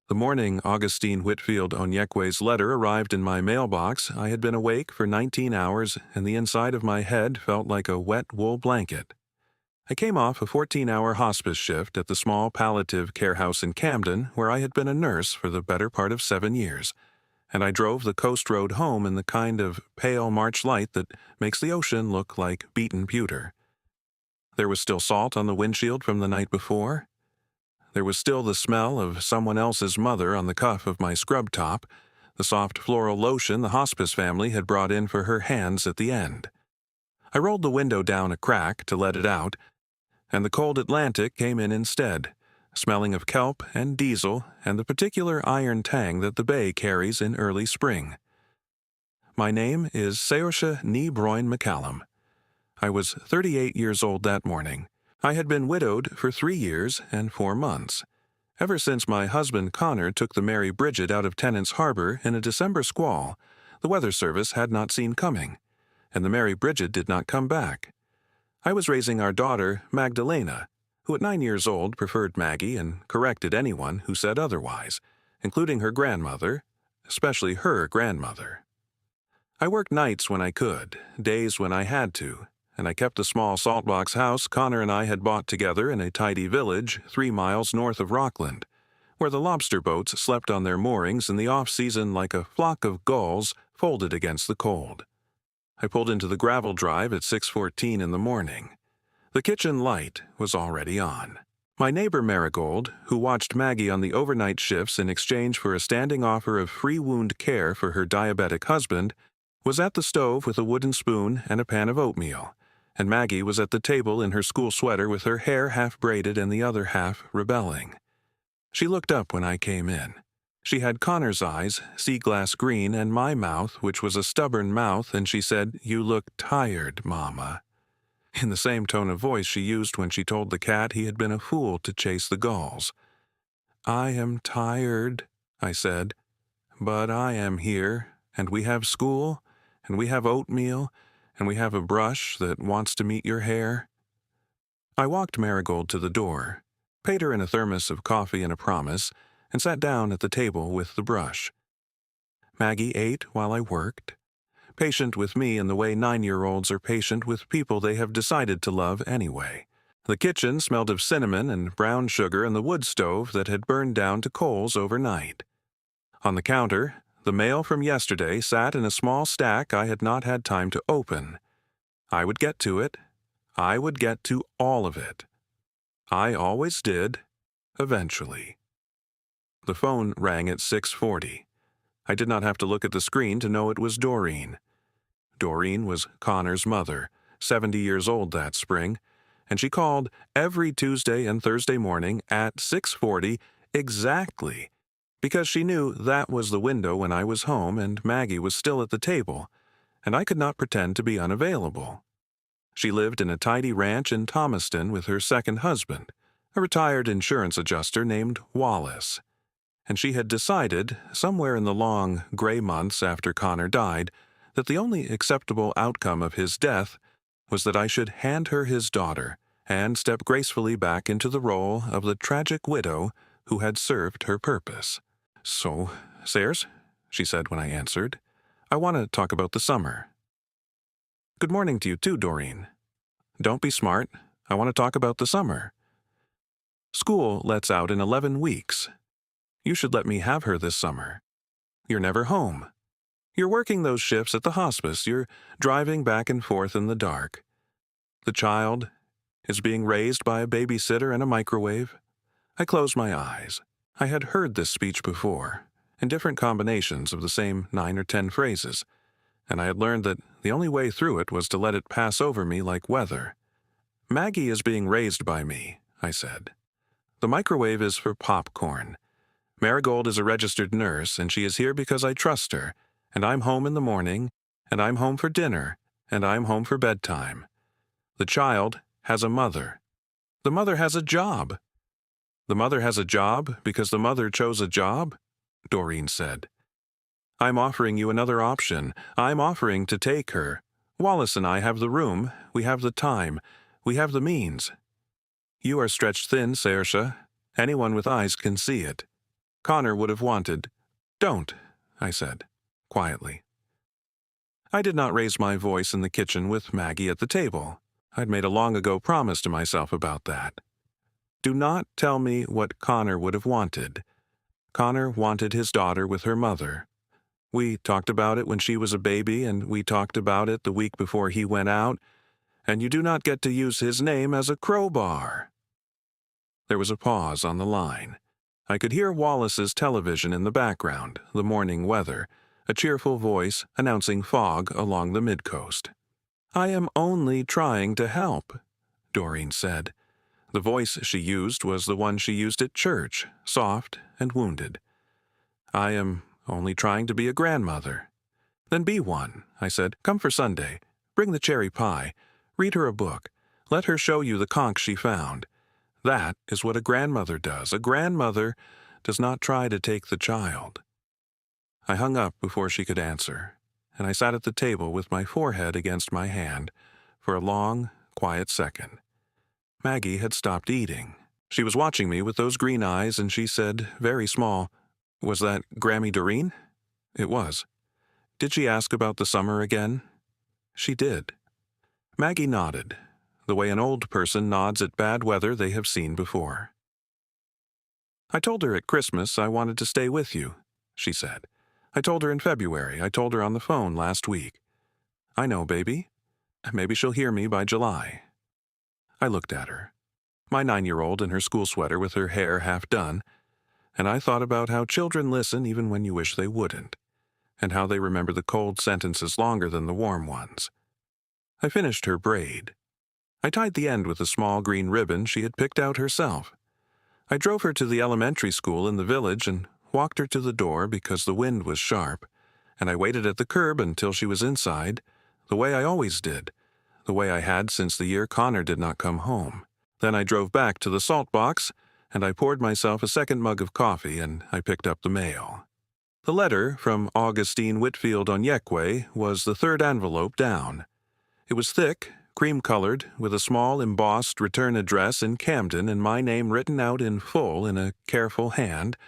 The morning Augustine Whitfield Onyekwe's letter arrived in my mailbox, I had been awake for 19 hours, and the inside of my head felt like a wet wool blanket. I came off a 14-hour hospice shift at the small palliative care house in Camden, where I had been a nurse for the better part of 7 years, and I drove the coast road home in the kind of pale March light that makes the ocean look like beaten pewter. There was still salt on the windshield from the night before. There was still the smell of someone else's mother on the cuff of my scrub top, the soft floral lotion the hospice family had brought in for her hands at the end. I rolled the window down a crack to let it out, and the cold Atlantic came in instead, smelling of kelp and diesel and the particular iron tang that the bay carries in early spring. My name is Saoirse Ní Broin McCallum. I was 38 years old that morning. I had been widowed for 3 years and 4 months. Ever since my husband Connor took the Mary Bridget out of Tennant's Harbor in a December squall, the Weather Service had not seen coming, and the Mary Bridget did not come back. I was raising our daughter, Magdalena, who at 9 years old preferred Maggie and corrected anyone who said otherwise, including her grandmother, especially her grandmother. I worked nights when I could, days when I had to, and I kept the small saltbox house Connor and I had bought together in a tidy village 3 miles north of Rockland, where the lobster boats slept on their moorings in the off-season like a flock of gulls folded against the cold. I pulled into the gravel drive at 6:14 in the morning. The kitchen light was already on. My neighbor Marigold, who watched Maggie on the overnight shifts in exchange for a standing offer of free wound care for her diabetic husband, was at the stove with a wooden spoon and a pan of oatmeal, and Maggie was at the table in her school sweater with her hair half braided and the other half rebelling. She looked up when I came in. She had Connor's eyes, sea glass green, and my mouth, which was a stubborn mouth, and she said, "You look tired, Mama," in the same tone of voice she used when she told the cat he had been a fool to chase the gulls. "I am tired," I said, "but I am here, and we have school, and we have oatmeal, and we have a brush that wants to meet your hair." I walked Marigold to the door, paid her in a thermos of coffee and a promise, and sat down at the table with the brush. Maggie ate while I worked, patient with me in the way 9-year-olds are patient with people they have decided to love anyway. The kitchen smelled of cinnamon and brown sugar and the wood stove that had burned down to coals overnight. On the counter, the mail from yesterday sat in a small stack I had not had time to open. I would get to it. I would get to all of it. I always did, eventually. The phone rang at 6:40. I did not have to look at the screen to know it was Doreen. Doreen was Connor's mother, 70 years old that spring, and she called every Tuesday and Thursday morning at 6:40 exactly, because she knew that was the window when I was home and Maggie was still at the table, and I could not pretend to be unavailable. She lived in a tidy ranch in Thomaston with her second husband, a retired insurance adjuster named Wallace, and she had decided, somewhere in the long, gray months after Connor died, that the only acceptable outcome of his death was that I should hand her his daughter and step gracefully back into the role of the tragic widow who had served her purpose. "So, Sayers," she said when I answered, "I want to talk about the summer." "Good morning to you too, Doreen. Don't be smart. I want to talk about the summer. School lets out in 11 weeks. You should let me have her this summer. You're never home. You're working those shifts at the hospice. You're driving back and forth in the dark. The child is being raised by a babysitter and a microwave." I closed my eyes. I had heard this speech before, in different combinations of the same 9 or 10 phrases, and I had learned that the only way through it was to let it pass over me like weather. "Maggie is being raised by me," I said. "The microwave is for popcorn. Marigold is a registered nurse, and she is here because I trust her, and I'm home in the morning, and I'm home for dinner, and I'm home for bedtime. The child has a mother. The mother has a job." "The mother has a job because the mother chose a job?" Doreen said. "I'm offering you another option. I'm offering to take her. Wallace and I have the room, we have the time, we have the means. You are stretched thin, Saoirse. Anyone with eyes can see it. Connor would have wanted. Don't, I said, quietly. I did not raise my voice in the kitchen with Maggie at the table. I'd made a long-ago promise to myself about that. Do not tell me what Connor would have wanted. Connor wanted his daughter with her mother. We talked about it when she was a baby, and we talked about it the week before he went out, and you do not get to use his name as a crowbar. There was a pause on the line. I could hear Wallace's television in the background, the morning weather, a cheerful voice announcing fog along the mid-coast. I am only trying to help, Doreen said. The voice she used was the one she used at church, soft and wounded. I am only trying to be a grandmother. Then be one, I said. Come for Sunday. Bring the cherry pie. Read her a book. Let her show you the conch she found. That is what a grandmother does. A grandmother does not try to take the child. I hung up before she could answer, and I sat at the table with my forehead against my hand for a long, quiet second. Maggie had stopped eating. She was watching me with those green eyes, and she said, very small, "Was that Grammy Doreen?" It was. Did she ask about the summer again? She did. Maggie nodded, the way an old person nods at bad weather they have seen before. I told her at Christmas I wanted to stay with you, she said. I told her in February. I told her on the phone last week. I know, baby. Maybe she'll hear me by July. I looked at her, my 9-year-old in her school sweater with her hair half done, and I thought about how children listen even when you wish they wouldn't, and how they remember the cold sentences longer than the warm ones. I finished her braid. I tied the end with a small green ribbon she had picked out herself. I drove her to the elementary school in the village and walked her to the door because the wind was sharp, and I waited at the curb until she was inside, the way I always did, the way I had since the year Connor did not come home. Then I drove back to the salt box, and I poured myself a second mug of coffee, and I picked up the mail. The letter from Augustine Whitfield Onyekwe was the third envelope down. It was thick, cream-colored, with a small embossed return address in Camden and my name written out in full in a careful hand.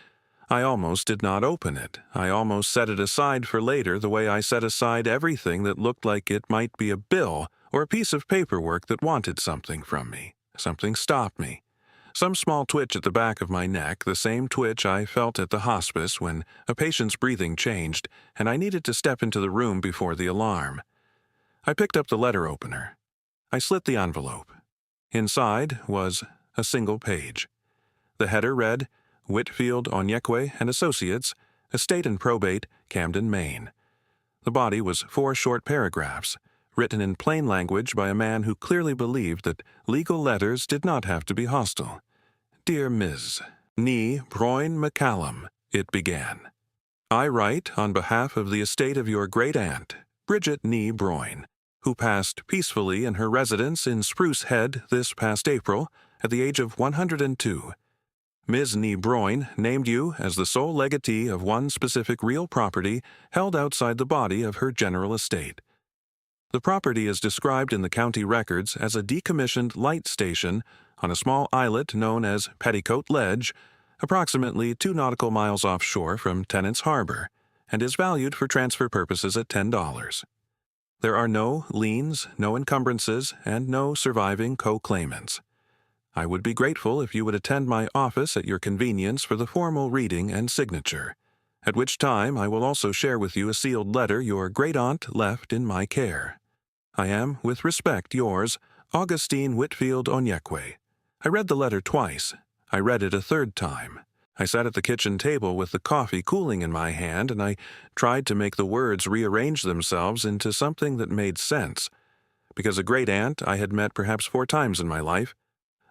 I almost did not open it. I almost set it aside for later the way I set aside everything that looked like it might be a bill or a piece of paperwork that wanted something from me. Something stopped me. Some small twitch at the back of my neck, the same twitch I felt at the hospice when a patient's breathing changed and I needed to step into the room before the alarm. I picked up the letter opener. I slit the envelope. Inside was a single page. The header read, Whitfield Onyekwe and Associates, Estate and Probate, Camden, Maine. The body was 4 short paragraphs, written in plain language by a man who clearly believed that legal letters did not have to be hostile. Dear Ms. Nee Broyne McCallum, it began. I write on behalf of the estate of your great-aunt, Bridget Nee Broyne, who passed peacefully in her residence in Spruce Head this past April at the age of 102. Ms. Nee Broyne named you as the sole legatee of one specific real property held outside the body of her general estate. The property is described in the county records as a decommissioned light station on a small islet known as Petticoat Ledge, approximately 2 nautical miles offshore from Tennant's Harbor, and is valued for transfer purposes at $10. There are no liens, no encumbrances, and no surviving co-claimants. I would be grateful if you would attend my office at your convenience for the formal reading and signature, at which time I will also share with you a sealed letter your great-aunt left in my care. I am, with respect, yours, Augustine Whitfield Onyekwe. I read the letter twice. I read it a third time. I sat at the kitchen table with the coffee cooling in my hand, and I tried to make the words rearrange themselves into something that made sense. Because a great-aunt I had met perhaps 4 times in my life,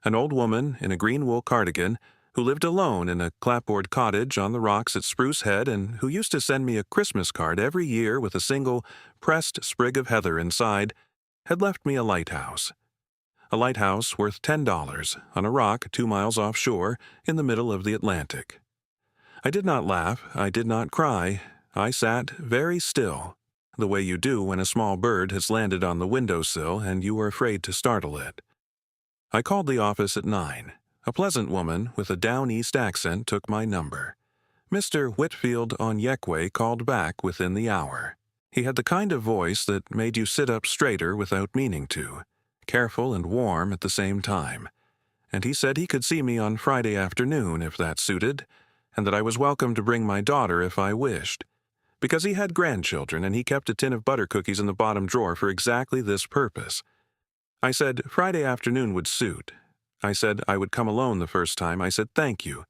an old woman in a green wool cardigan who lived alone in a clapboard cottage on the rocks at Spruce Head and who used to send me a Christmas card every year with a single pressed sprig of heather inside, had left me a lighthouse. A lighthouse worth $10 on a rock 2 miles offshore in the middle of the Atlantic. I did not laugh, I did not cry, I sat very still, the way you do when a small bird has landed on the windowsill and you are afraid to startle it. I called the office at 9. A pleasant woman with a down east accent took my number. Mr. Whitfield Onyekwe called back within the hour. He had the kind of voice that made you sit up straighter without meaning to, careful and warm at the same time. And he said he could see me on Friday afternoon if that suited, and that I was welcome to bring my daughter if I wished, because he had grandchildren and he kept a tin of butter cookies in the bottom drawer for exactly this purpose. I said Friday afternoon would suit. I said I would come alone the first time. I said thank you.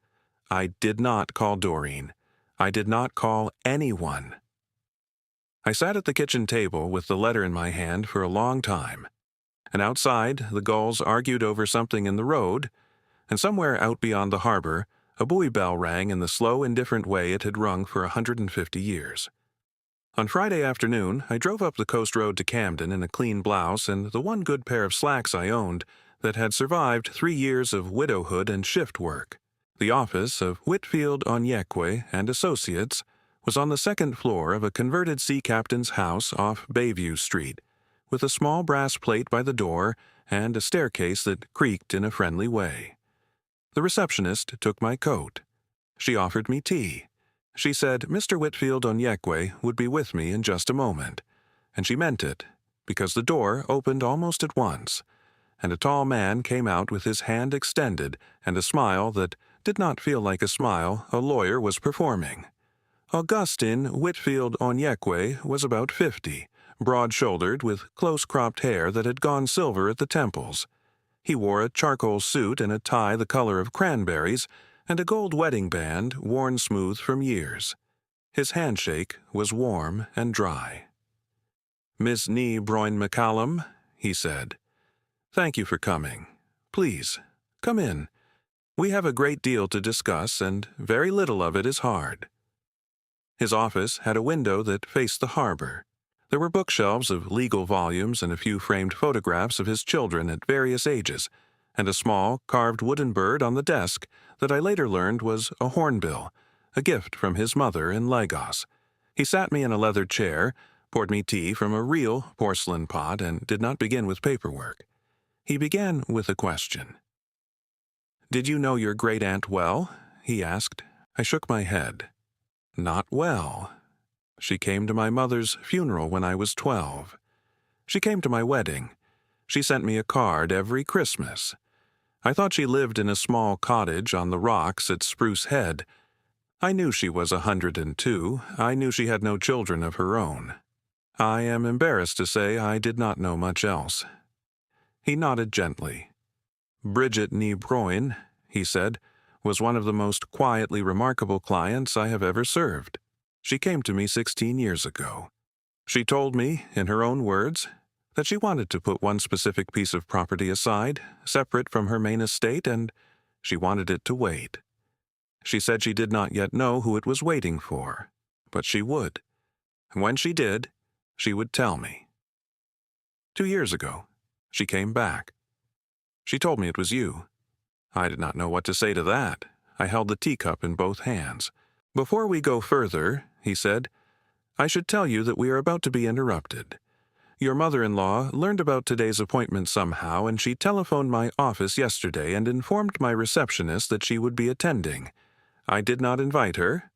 I did not call Doreen. I did not call anyone. I sat at the kitchen table with the letter in my hand for a long time, and outside the gulls argued over something in the road, and somewhere out beyond the harbor a buoy bell rang in the slow, indifferent way it had rung for 150 years. On Friday afternoon, I drove up the coast road to Camden in a clean blouse and the one good pair of slacks I owned that had survived 3 years of widowhood and shift work. The office of Whitfield Onyekwe and Associates was on the second floor of a converted sea captain's house off Bayview Street, with a small brass plate by the door and a staircase that creaked in a friendly way. The receptionist took my coat. She offered me tea. She said Mr. Whitfield Onyekwe would be with me in just a moment, and she meant it, because the door opened almost at once, and a tall man came out with his hand extended and a smile that did not feel like a smile a lawyer was performing. Augustine Whitfield Onyekwe was about 50, broad-shouldered with close-cropped hair that had gone silver at the temples. He wore a charcoal suit and a tie the color of cranberries and a gold wedding band worn smooth from years. His handshake was warm and dry. "Miss Nee Broyne McCallum," he said, "thank you for coming. Please, come in. We have a great deal to discuss, and very little of it is hard." His office had a window that faced the harbor. There were bookshelves of legal volumes and a few framed photographs of his children at various ages, and a small, carved wooden bird on the desk that I later learned was a hornbill, a gift from his mother in Lagos. He sat me in a leather chair, poured me tea from a real porcelain pot, and did not begin with paperwork. He began with a question. "Did you know your great-aunt well?" he asked. I shook my head. "Not well. She came to my mother's funeral when I was 12. She came to my wedding. She sent me a card every Christmas. I thought she lived in a small cottage on the rocks at Spruce Head. I knew she was 102. I knew she had no children of her own. I am embarrassed to say I did not know much else." He nodded gently. "Bridget Nee Broyne," he said, "was one of the most quietly remarkable clients I have ever served. She came to me 16 years ago. She told me, in her own words, that she wanted to put one specific piece of property aside, separate from her main estate, and she wanted it to wait. She said she did not yet know who it was waiting for, but she would. And when she did, she would tell me. 2 years ago, she came back. She told me it was you. I did not know what to say to that. I held the teacup in both hands. "Before we go further," he said, "I should tell you that we are about to be interrupted. Your mother-in-law learned about today's appointment somehow, and she telephoned my office yesterday and informed my receptionist that she would be attending. I did not invite her.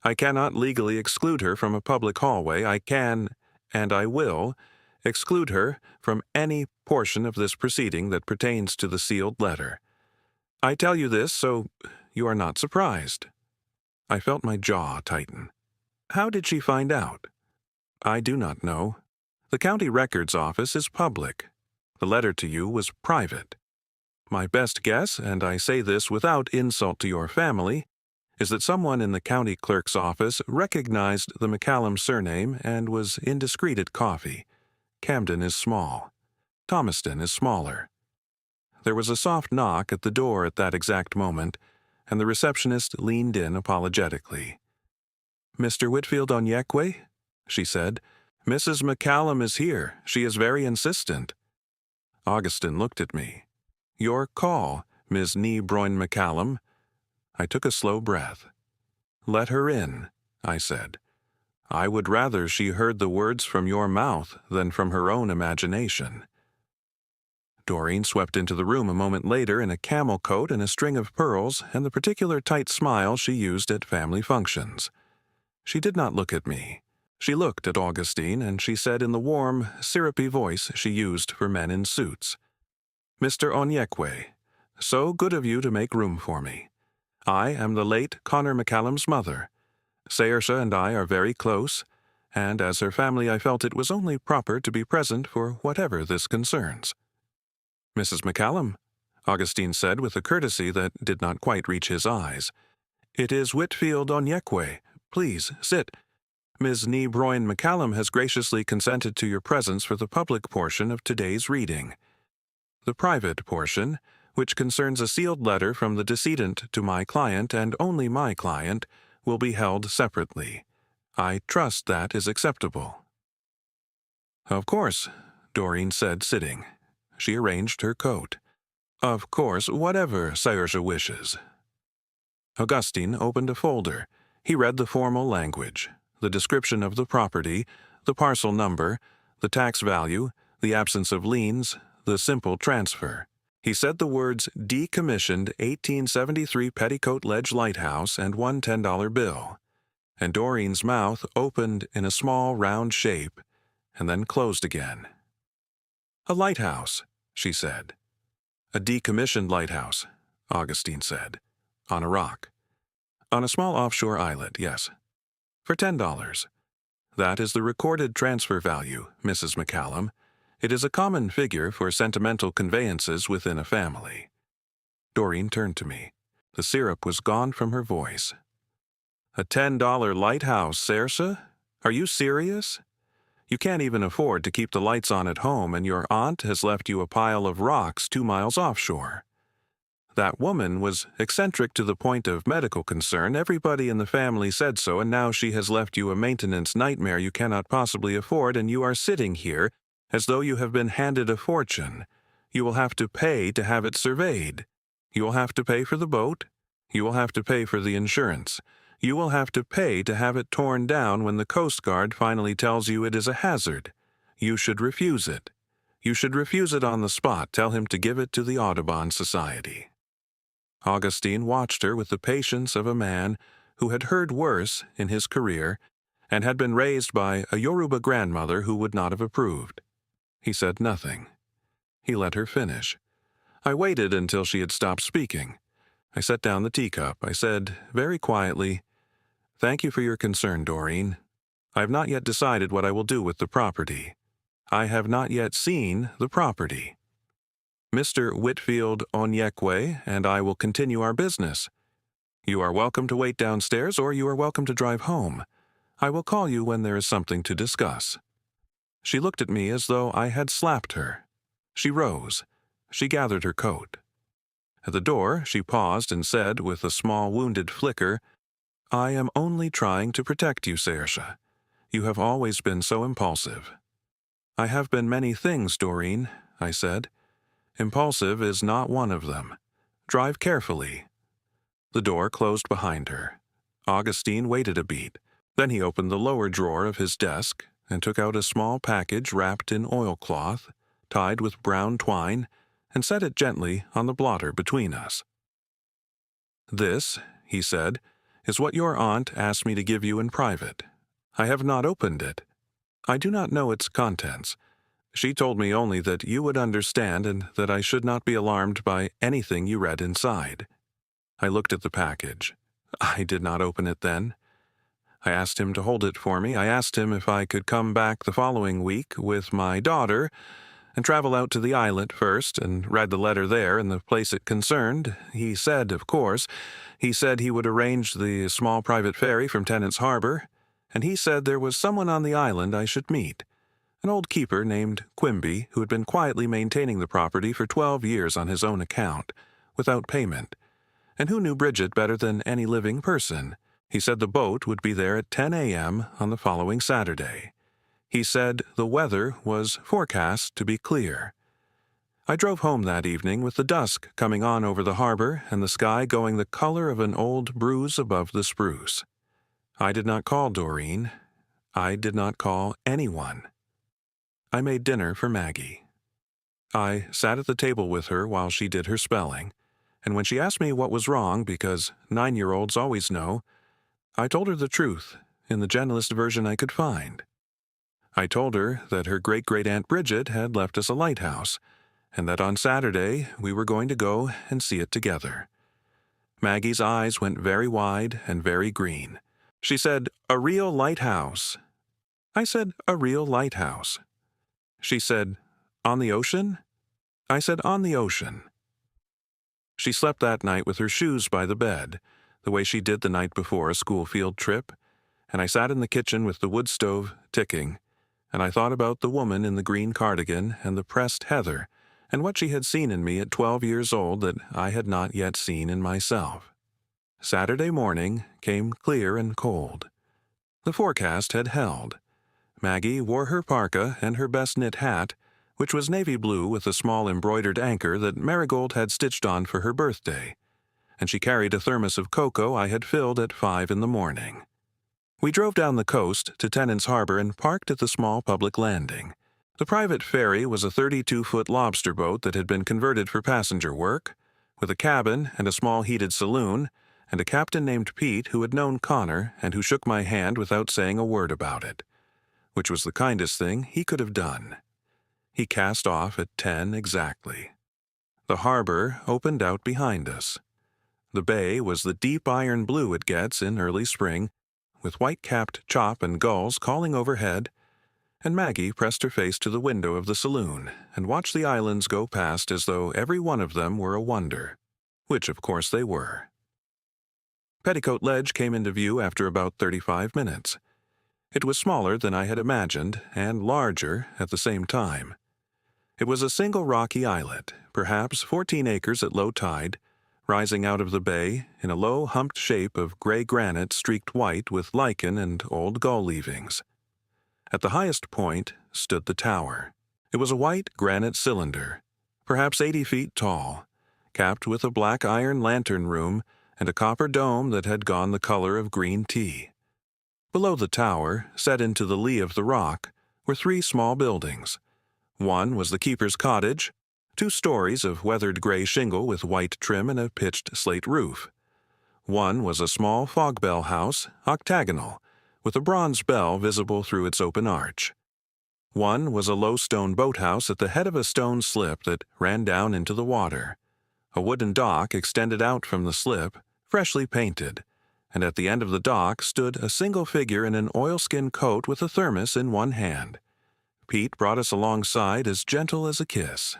I cannot legally exclude her from a public hallway. I can, and I will, exclude her from any portion of this proceeding that pertains to the sealed letter. I tell you this so you are not surprised." I felt my jaw tighten. "How did she find out?" "I do not know. The county records office is public. The letter to you was private. My best guess, and I say this without insult to your family, is that someone in the county clerk's office recognized the McCallum surname and was indiscreet at coffee. Camden is small. Thomaston is smaller." There was a soft knock at the door at that exact moment, and the receptionist leaned in apologetically. "Mr. Whitfield Onyekwe?" she said. "Mrs. McCallum is here. She is very insistent." Augustine looked at me. "Your call, Miss Nee Broyne McCallum." I took a slow breath. "Let her in," I said. "I would rather she heard the words from your mouth than from her own imagination." Doreen swept into the room a moment later in a camel coat and a string of pearls and the particular tight smile she used at family functions. She did not look at me. She looked at Augustine, and she said in the warm, syrupy voice she used for men in suits, "Mr. Onyekwe, so good of you to make room for me. I am the late Connor McCallum's mother. Saoirse and I are very close, and as her family I felt it was only proper to be present for whatever this concerns." "Mrs. McCallum," Augustine said with a courtesy that did not quite reach his eyes. "It is Whitfield Onyekwe. Please, sit. Ms. Nee Broyne McCallum has graciously consented to your presence for the public portion of today's reading. The private portion, which concerns a sealed letter from the decedent to my client and only my client, will be held separately. I trust that is acceptable." "Of course," Doreen said, sitting. She arranged her coat. "Of course, whatever Saoirse wishes." Augustine opened a folder. He read the formal language, the description of the property, the parcel number, the tax value, the absence of liens, the simple transfer. He said the words "decommissioned 1873 Petticoat Ledge Lighthouse" and one $10 bill, and Doreen's mouth opened in a small round shape and then closed again. "A lighthouse," she said. "A decommissioned lighthouse," Augustine said. "On a rock. On a small offshore islet, yes. For $10. That is the recorded transfer value, Mrs. McCallum. It is a common figure for sentimental conveyances within a family." Doreen turned to me. The syrup was gone from her voice. "A $10 lighthouse, Saoirse? Are you serious? You can't even afford to keep the lights on at home, and your aunt has left you a pile of rocks 2 miles offshore. That woman was eccentric to the point of medical concern. Everybody in the family said so, and now she has left you a maintenance nightmare you cannot possibly afford, and you are sitting here as though you have been handed a fortune. You will have to pay to have it surveyed. You will have to pay for the boat. You will have to pay for the insurance. You will have to pay to have it torn down when the Coast Guard finally tells you it is a hazard. You should refuse it. You should refuse it on the spot. Tell him to give it to the Audubon Society." Augustine watched her with the patience of a man who had heard worse in his career and had been raised by a Yoruba grandmother who would not have approved. He said nothing. He let her finish. I waited until she had stopped speaking. I set down the teacup. I said, very quietly, "Thank you for your concern, Doreen. I have not yet decided what I will do with the property. I have not yet seen the property. Mr. Whitfield Onyekwe and I will continue our business. You are welcome to wait downstairs, or you are welcome to drive home. I will call you when there is something to discuss." She looked at me as though I had slapped her. She rose. She gathered her coat. At the door, she paused and said with a small wounded flicker, "I am only trying to protect you, Saoirse. You have always been so impulsive." "I have been many things, Doreen," I said. "Impulsive is not one of them. Drive carefully." The door closed behind her. Augustine waited a beat. Then he opened the lower drawer of his desk and took out a small package wrapped in oilcloth, tied with brown twine, and set it gently on the blotter between us. "This," he said, "is what your aunt asked me to give you in private. I have not opened it. I do not know its contents. She told me only that you would understand and that I should not be alarmed by anything you read inside." I looked at the package. I did not open it then. I asked him to hold it for me. I asked him if I could come back the following week with my daughter and travel out to the islet first and read the letter there in the place it concerned. He said, of course, he said he would arrange the small private ferry from Tennant's Harbor, and he said there was someone on the island I should meet, an old keeper named Quimby who had been quietly maintaining the property for 12 years on his own account, without payment, and who knew Bridget better than any living person. He said the boat would be there at 10 a.m. on the following Saturday. He said the weather was forecast to be clear. I drove home that evening with the dusk coming on over the harbor and the sky going the color of an old bruise above the spruce. I did not call Doreen. I did not call anyone. I made dinner for Maggie. I sat at the table with her while she did her spelling, and when she asked me what was wrong, because 9-year-olds always know, I told her the truth in the gentlest version I could find. I told her that her great-great-aunt Bridget had left us a lighthouse, and that on Saturday we were going to go and see it together. Maggie's eyes went very wide and very green. She said, "A real lighthouse." I said, "A real lighthouse." She said, "On the ocean?" I said, "On the ocean." She slept that night with her shoes by the bed, the way she did the night before a school field trip, and I sat in the kitchen with the wood stove ticking, and I thought about the woman in the green cardigan and the pressed heather, and what she had seen in me at 12 years old that I had not yet seen in myself. Saturday morning came clear and cold. The forecast had held. Maggie wore her parka and her best knit hat, which was navy blue with a small embroidered anchor that Marigold had stitched on for her birthday, and she carried a thermos of cocoa I had filled at 5 in the morning. We drove down the coast to Tennant's Harbor and parked at the small public landing. The private ferry was a 32-foot lobster boat that had been converted for passenger work, with a cabin and a small heated saloon, and a captain named Pete who had known Connor and who shook my hand without saying a word about it, which was the kindest thing he could have done. He cast off at 10 exactly. The harbor opened out behind us. The bay was the deep iron blue it gets in early spring, with white-capped chop and gulls calling overhead, and Maggie pressed her face to the window of the saloon and watched the islands go past as though every one of them were a wonder, which of course they were. Petticoat Ledge came into view after about 35 minutes. It was smaller than I had imagined, and larger at the same time. It was a single rocky islet, perhaps 14 acres at low tide, rising out of the bay in a low humped shape of gray granite streaked white with lichen and old gull leavings. At the highest point stood the tower. It was a white granite cylinder, perhaps 80 feet tall, capped with a black iron lantern room and a copper dome that had gone the color of green tea. Below the tower, set into the lee of the rock, were 3 small buildings. One was the keeper's cottage, 2 stories of weathered gray shingle with white trim and a pitched slate roof. One was a small fog bell house, octagonal, with a bronze bell visible through its open arch. One was a low stone boathouse at the head of a stone slip that ran down into the water. A wooden dock extended out from the slip, freshly painted, and at the end of the dock stood a single figure in an oilskin coat with a thermos in one hand. Pete brought us alongside as gentle as a kiss.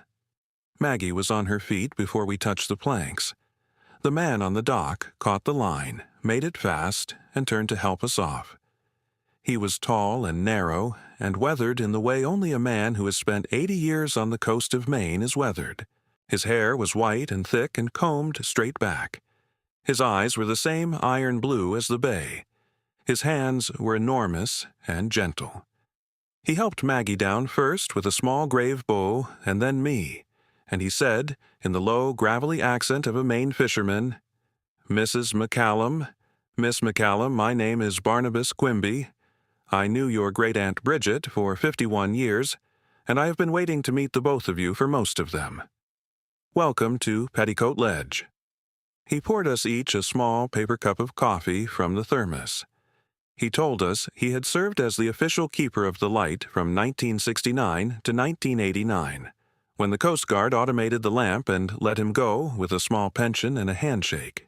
Maggie was on her feet before we touched the planks. The man on the dock caught the line, made it fast, and turned to help us off. He was tall and narrow, and weathered in the way only a man who has spent 80 years on the coast of Maine is weathered. His hair was white and thick and combed straight back. His eyes were the same iron blue as the bay. His hands were enormous and gentle. He helped Maggie down first with a small grave bow and then me, and he said, in the low, gravelly accent of a Maine fisherman, "Mrs. McCallum, Miss McCallum, my name is Barnabas Quimby. I knew your great-aunt Bridget for 51 years, and I have been waiting to meet the both of you for most of them. Welcome to Petticoat Ledge." He poured us each a small paper cup of coffee from the thermos. He told us he had served as the official keeper of the light from 1969 to 1989, when the Coast Guard automated the lamp and let him go with a small pension and a handshake.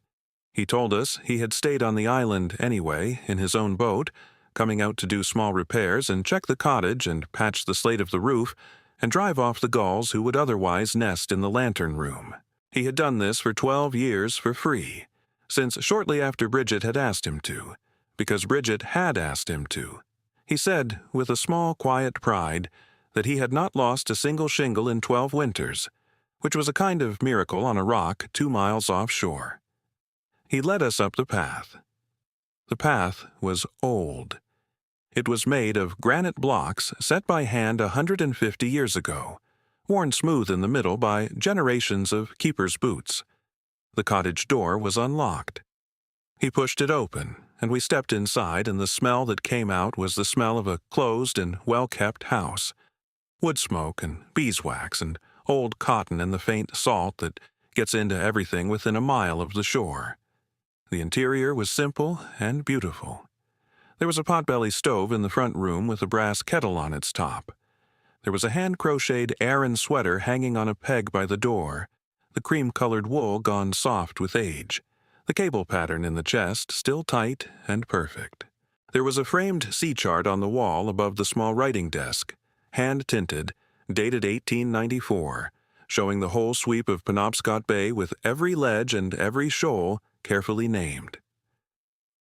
He told us he had stayed on the island anyway, in his own boat, coming out to do small repairs and check the cottage and patch the slate of the roof and drive off the gulls who would otherwise nest in the lantern room. He had done this for 12 years for free, since shortly after Bridget had asked him to, because Bridget had asked him to. He said, with a small, quiet pride, that he had not lost a single shingle in 12 winters, which was a kind of miracle on a rock 2 miles offshore. He led us up the path. The path was old. It was made of granite blocks set by hand 150 years ago, worn smooth in the middle by generations of keepers' boots. The cottage door was unlocked. He pushed it open, and we stepped inside, and the smell that came out was the smell of a closed and well-kept house. Wood smoke and beeswax and old cotton and the faint salt that gets into everything within a mile of the shore. The interior was simple and beautiful. There was a potbelly stove in the front room with a brass kettle on its top. There was a hand-crocheted Aran sweater hanging on a peg by the door, the cream-colored wool gone soft with age, the cable pattern in the chest still tight and perfect. There was a framed sea chart on the wall above the small writing desk, hand-tinted, dated 1894, showing the whole sweep of Penobscot Bay with every ledge and every shoal carefully named.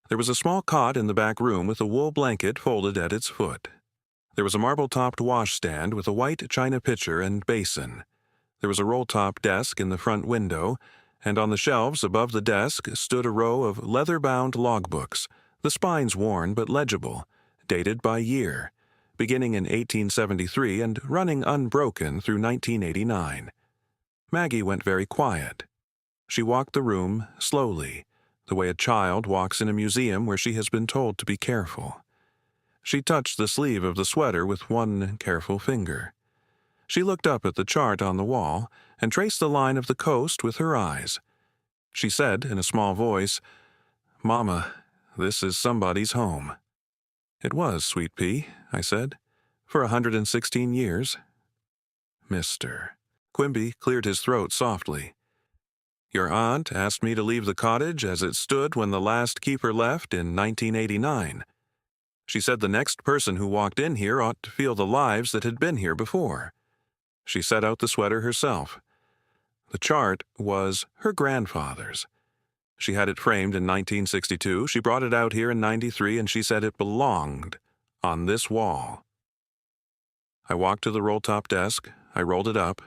There was a small cot in the back room with a wool blanket folded at its foot. There was a marble-topped washstand with a white china pitcher and basin. There was a roll-top desk in the front window, and on the shelves above the desk stood a row of leather-bound logbooks, the spines worn but legible, dated by year, beginning in 1873 and running unbroken through 1989. Maggie went very quiet. She walked the room slowly, the way a child walks in a museum where she has been told to be careful. She touched the sleeve of the sweater with one careful finger. She looked up at the chart on the wall and traced the line of the coast with her eyes. She said in a small voice, "Mama, this is somebody's home." "It was, Sweet Pea," I said, "for 116 years. Mr. Quimby cleared his throat softly. "Your aunt asked me to leave the cottage as it stood when the last keeper left in 1989. She said the next person who walked in here ought to feel the lives that had been here before. She set out the sweater herself. The chart was her grandfather's. She had it framed in 1962, she brought it out here in 93, and she said it belonged on this wall." I walked to the roll-top desk. I rolled it up.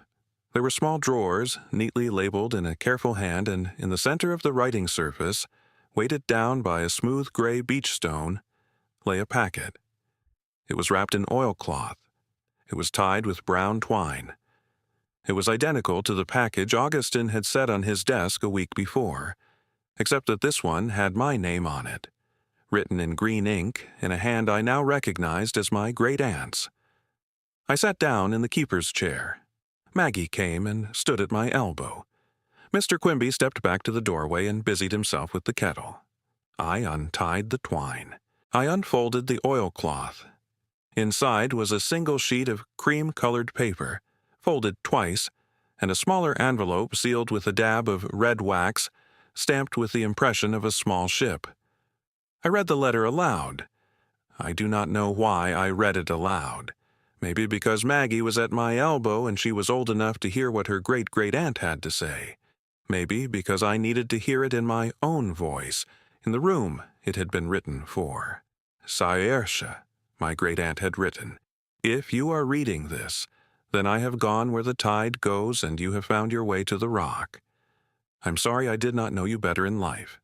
There were small drawers, neatly labeled in a careful hand, and in the center of the writing surface, weighted down by a smooth gray beach stone, lay a packet. It was wrapped in oilcloth. It was tied with brown twine. It was identical to the package Augustin had set on his desk a week before, except that this one had my name on it, written in green ink in a hand I now recognized as my great-aunt's. I sat down in the keeper's chair. Maggie came and stood at my elbow. Mr. Quimby stepped back to the doorway and busied himself with the kettle. I untied the twine. I unfolded the oilcloth. Inside was a single sheet of cream-colored paper, folded twice, and a smaller envelope sealed with a dab of red wax, stamped with the impression of a small ship. I read the letter aloud. I do not know why I read it aloud. Maybe because Maggie was at my elbow and she was old enough to hear what her great-great-aunt had to say. Maybe because I needed to hear it in my own voice, in the room it had been written for. "Saersha," my great-aunt had written. "If you are reading this, then I have gone where the tide goes and you have found your way to the rock. I'm sorry I did not know you better in life.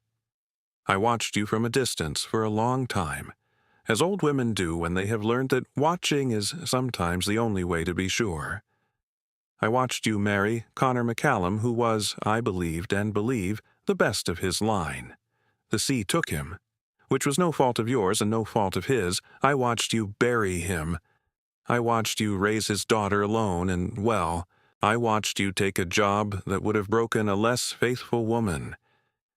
I watched you from a distance for a long time, as old women do when they have learned that watching is sometimes the only way to be sure. I watched you marry Connor McCallum, who was, I believed and believe, the best of his line. The sea took him, which was no fault of yours and no fault of his. I watched you bury him. I watched you raise his daughter alone, and, well, I watched you take a job that would have broken a less faithful woman.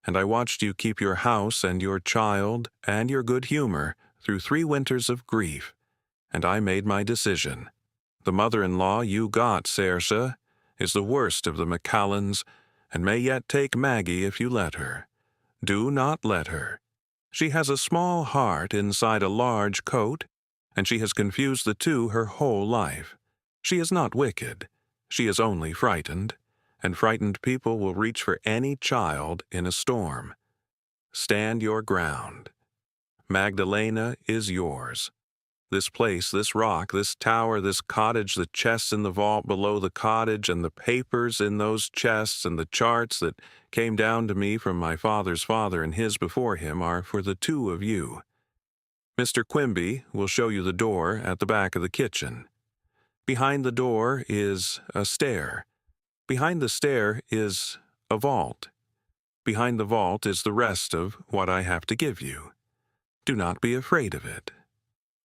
And I watched you keep your house and your child and your good humor through 3 winters of grief, and I made my decision. The mother-in-law you got, Saoirse, is the worst of the McCallans, and may yet take Maggie if you let her. Do not let her. She has a small heart inside a large coat, and she has confused the two her whole life. She is not wicked. She is only frightened, and frightened people will reach for any child in a storm. Stand your ground. Magdalena is yours. This place, this rock, this tower, this cottage, the chests in the vault below the cottage, and the papers in those chests, and the charts that came down to me from my father's father and his before him are for the 2 of you. Mr. Quimby will show you the door at the back of the kitchen. Behind the door is a stair. Behind the stair is a vault. Behind the vault is the rest of what I have to give you. Do not be afraid of it.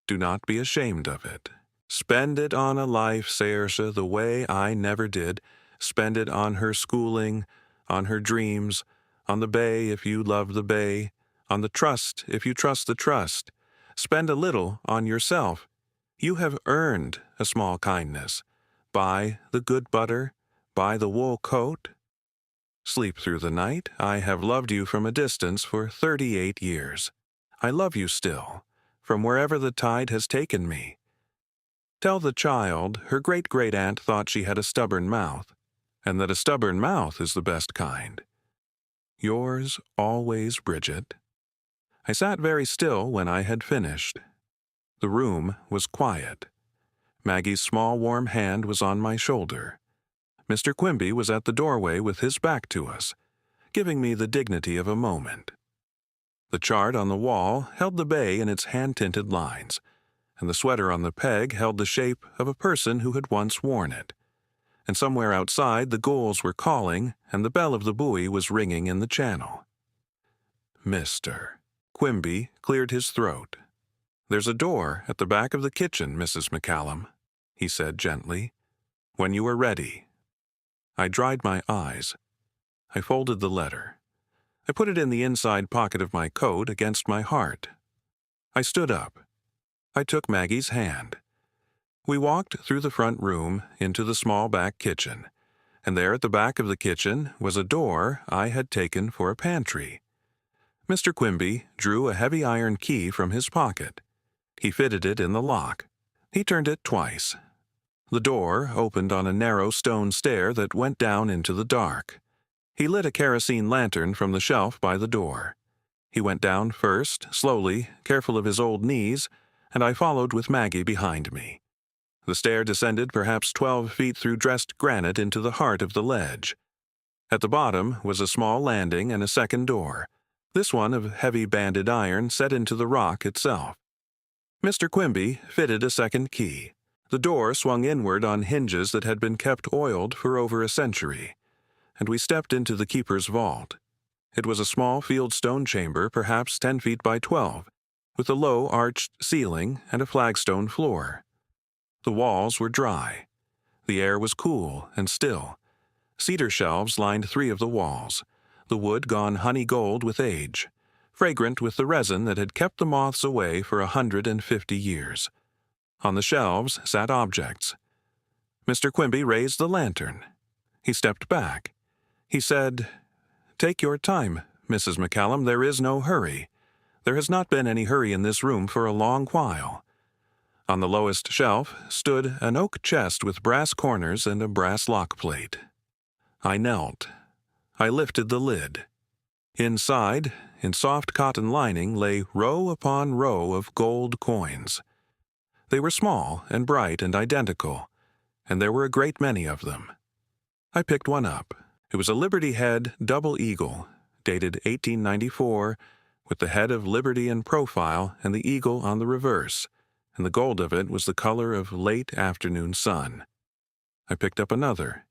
Do not be ashamed of it. Spend it on a life, Saoirse, the way I never did. Spend it on her schooling, on her dreams, on the bay if you love the bay, on the trust if you trust the trust. Spend a little on yourself. You have earned a small kindness. Buy the good butter, buy the wool coat. Sleep through the night. I have loved you from a distance for 38 years. I love you still, from wherever the tide has taken me. Tell the child her great-great-aunt thought she had a stubborn mouth, and that a stubborn mouth is the best kind. Yours always, Bridget. I sat very still when I had finished. The room was quiet. Maggie's small warm hand was on my shoulder. Mr. Quimby was at the doorway with his back to us, giving me the dignity of a moment. The chart on the wall held the bay in its hand-tinted lines, and the sweater on the peg held the shape of a person who had once worn it. And somewhere outside the gulls were calling, and the bell of the buoy was ringing in the channel. Mr. Quimby cleared his throat. "There's a door at the back of the kitchen, Mrs. McCallum," he said gently. "When you are ready." I dried my eyes. I folded the letter. I put it in the inside pocket of my coat against my heart. I stood up. I took Maggie's hand. We walked through the front room into the small back kitchen, and there at the back of the kitchen was a door I had taken for a pantry. Mr. Quimby drew a heavy iron key from his pocket. He fitted it in the lock. He turned it twice. The door opened on a narrow stone stair that went down into the dark. He lit a kerosene lantern from the shelf by the door. He went down first, slowly, careful of his old knees, and I followed with Maggie behind me. The stair descended perhaps 12 feet through dressed granite into the heart of the ledge. At the bottom was a small landing and a second door, this one of heavy banded iron set into the rock itself. Mr. Quimby fitted a second key. The door swung inward on hinges that had been kept oiled for over a century, and we stepped into the keeper's vault. It was a small fieldstone chamber, perhaps 10 feet by 12, with a low arched ceiling and a flagstone floor. The walls were dry. The air was cool and still. Cedar shelves lined 3 of the walls, the wood gone honey gold with age, fragrant with the resin that had kept the moths away for 150 years. On the shelves sat objects. Mr. Quimby raised the lantern. He stepped back. He said, "Take your time, Mrs. McCallum. There is no hurry. There has not been any hurry in this room for a long while." On the lowest shelf stood an oak chest with brass corners and a brass lock plate. I knelt. I lifted the lid. Inside, in soft cotton lining, lay row upon row of gold coins. They were small and bright and identical, and there were a great many of them. I picked one up. It was a Liberty Head double eagle, dated 1894, with the head of Liberty in profile and the eagle on the reverse, and the gold of it was the color of late afternoon sun. I picked up another.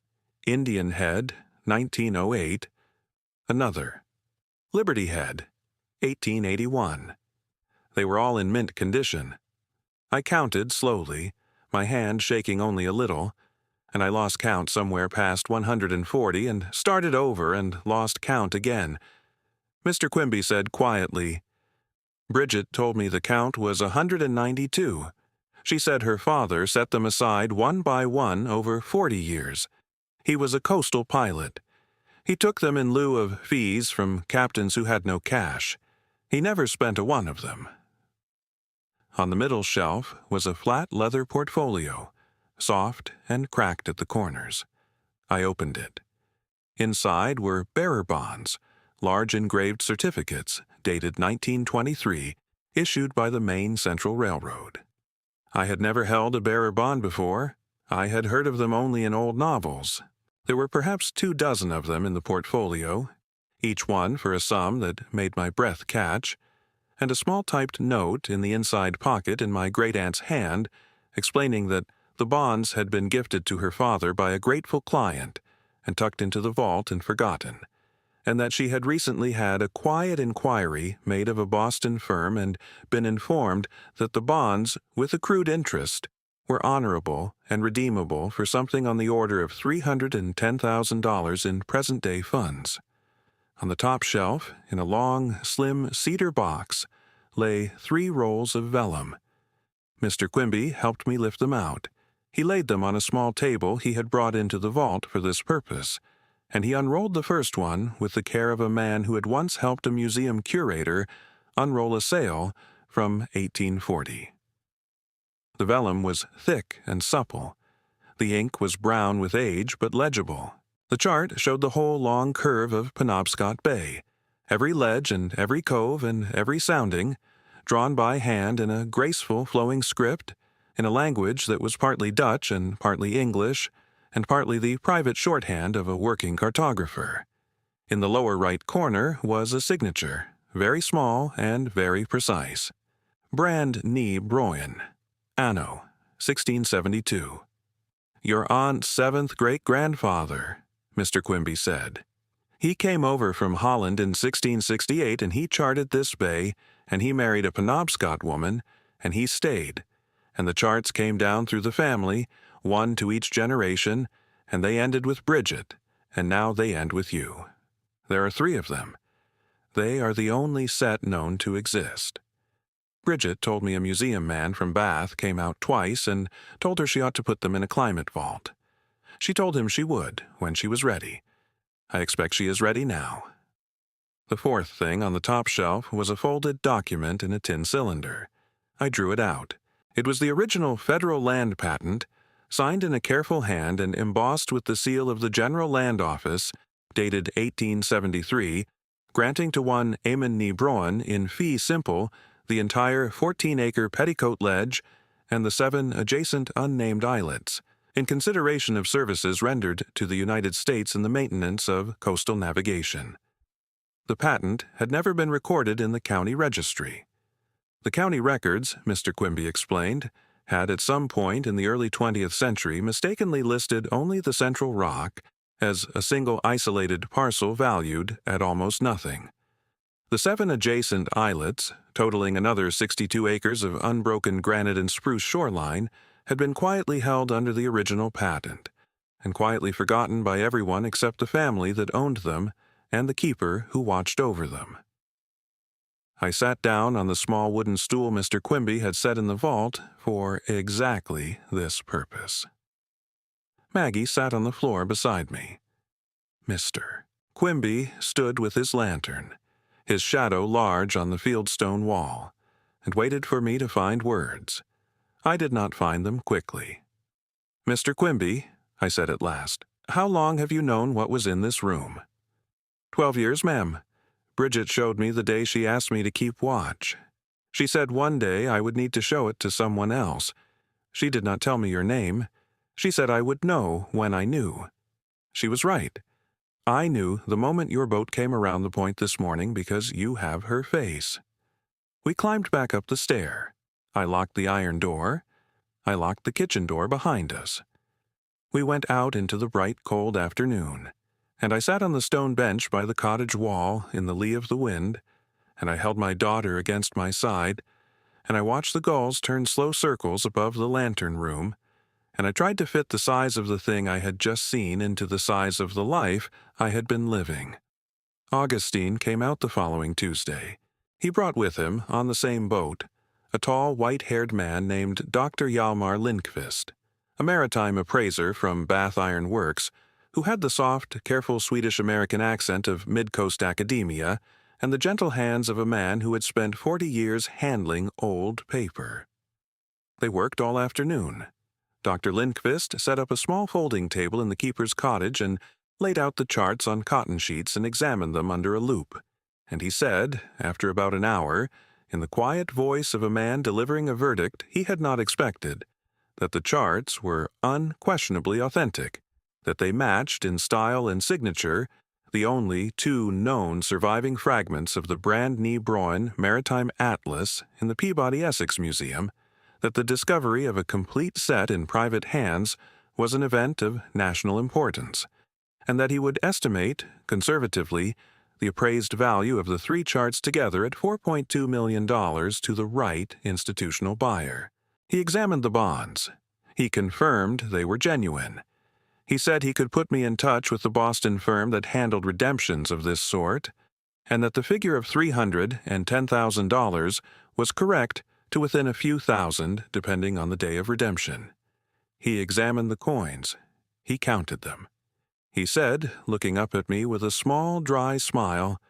Indian Head, 1908. Another. Liberty Head, 1881. They were all in mint condition. I counted slowly, my hand shaking only a little, and I lost count somewhere past 140 and started over and lost count again. Mr. Quimby said quietly, "Bridget told me the count was 192. She said her father set them aside one by one over 40 years. He was a coastal pilot. He took them in lieu of fees from captains who had no cash. He never spent a one of them." On the middle shelf was a flat leather portfolio, soft and cracked at the corners. I opened it. Inside were bearer bonds, large engraved certificates, dated 1923, issued by the Maine Central Railroad. I had never held a bearer bond before. I had heard of them only in old novels. There were perhaps 24 of them in the portfolio, each one for a sum that made my breath catch, and a small typed note in the inside pocket in my great-aunt's hand explaining that the bonds had been gifted to her father by a grateful client and tucked into the vault and forgotten, and that she had recently had a quiet inquiry made of a Boston firm and been informed that the bonds, with accrued interest, were honorable and redeemable for something on the order of $310,000 in present-day funds. On the top shelf, in a long, slim cedar box, lay 3 rolls of vellum. Mr. Quimby helped me lift them out. He laid them on a small table he had brought into the vault for this purpose, and he unrolled the first one with the care of a man who had once helped a museum curator unroll a sale from 1840. The vellum was thick and supple. The ink was brown with age but legible. The chart showed the whole long curve of Penobscot Bay, every ledge and every cove and every sounding, drawn by hand in a graceful flowing script, in a language that was partly Dutch and partly English, and partly the private shorthand of a working cartographer. In the lower right corner was a signature, very small and very precise. Brand Ni Broyen, Anno 1672. Your aunt's 7th great-grandfather, Mr. Quimby said. He came over from Holland in 1668 and he charted this bay, and he married a Penobscot woman, and he stayed. And the charts came down through the family, one to each generation, and they ended with Bridget, and now they end with you. There are 3 of them. They are the only set known to exist. Bridget told me a museum man from Bath came out twice and told her she ought to put them in a climate vault. She told him she would, when she was ready. I expect she is ready now. The 4th thing on the top shelf was a folded document in a tin cylinder. I drew it out. It was the original federal land patent, signed in a careful hand and embossed with the seal of the General Land Office, dated 1873, granting to one Eamon Ni Broyen in fee simple the entire 14-acre Petticoat Ledge and the 7 adjacent unnamed islets, in consideration of services rendered to the United States in the maintenance of coastal navigation. The patent had never been recorded in the county registry. The county records, Mr. Quimby explained, had at some point in the early 20th century mistakenly listed only the Central Rock as a single isolated parcel valued at almost nothing. The 7 adjacent islets, totaling another 62 acres of unbroken granite and spruce shoreline, had been quietly held under the original patent, and quietly forgotten by everyone except the family that owned them and the keeper who watched over them. I sat down on the small wooden stool Mr. Quimby had set in the vault for exactly this purpose. Maggie sat on the floor beside me. Mr. Quimby stood with his lantern, his shadow large on the fieldstone wall, and waited for me to find words. I did not find them quickly. Mr. Quimby, I said at last, how long have you known what was in this room? 12 years, ma'am. Bridget showed me the day she asked me to keep watch. She said one day I would need to show it to someone else. She did not tell me your name. She said I would know when I knew. She was right. I knew the moment your boat came around the point this morning because you have her face. We climbed back up the stair. I locked the iron door. I locked the kitchen door behind us. We went out into the bright, cold afternoon, and I sat on the stone bench by the cottage wall in the lee of the wind, and I held my daughter against my side, and I watched the gulls turn slow circles above the lantern room, and I tried to fit the size of the thing I had just seen into the size of the life I had been living. Augustine came out the following Tuesday. He brought with him, on the same boat, a tall, white-haired man named Dr. Hjalmar Lindqvist, a maritime appraiser from Bath Iron Works, who had the soft, careful Swedish-American accent of mid-coast academia and the gentle hands of a man who had spent 40 years handling old paper. They worked all afternoon. Dr. Lindqvist set up a small folding table in the keeper's cottage and laid out the charts on cotton sheets and examined them under a loupe. And he said, after about an hour, in the quiet voice of a man delivering a verdict he had not expected, that the charts were unquestionably authentic, that they matched in style and signature the only 2 known surviving fragments of the Brand Ni Broyen Maritime Atlas in the Peabody Essex Museum, that the discovery of a complete set in private hands was an event of national importance, and that he would estimate, conservatively, the appraised value of the 3 charts together at $4.2 million to the right institutional buyer. He examined the bonds. He confirmed they were genuine. He said he could put me in touch with the Boston firm that handled redemptions of this sort, and that the figure of $310,000 was correct to within a few thousand, depending on the day of redemption. He examined the coins. He counted them. He said, looking up at me with a small, dry smile,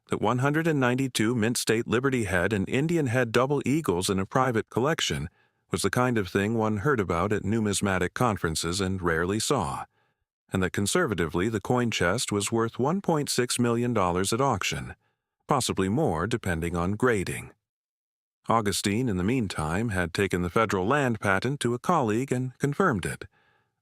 that 192 Mint State Liberty Head and Indian Head double eagles in a private collection was the kind of thing one heard about at numismatic conferences and rarely saw, and that conservatively the coin chest was worth $1.6 million at auction, possibly more depending on grading. Augustine, in the meantime, had taken the federal land patent to a colleague and confirmed it.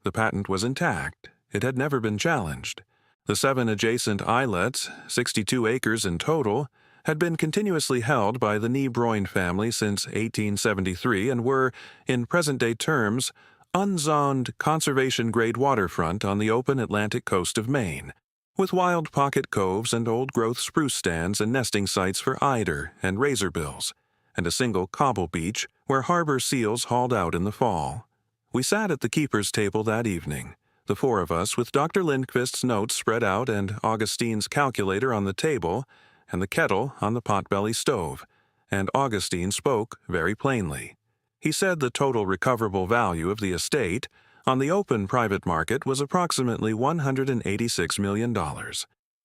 The patent was intact. It had never been challenged. The 7 adjacent islets, 62 acres in total, had been continuously held by the Nebroin family since 1873 and were, in present-day terms, unzoned conservation-grade waterfront on the open Atlantic coast of Maine, with wild pocket coves and old-growth spruce stands and nesting sites for eider and razorbills, and a single cobble beach where harbor seals hauled out in the fall. We sat at the keeper's table that evening, the 4 of us, with Dr. Lindquist's notes spread out and Augustine's calculator on the table and the kettle on the potbelly stove, and Augustine spoke very plainly. He said the total recoverable value of the estate on the open private market was approximately $186 million.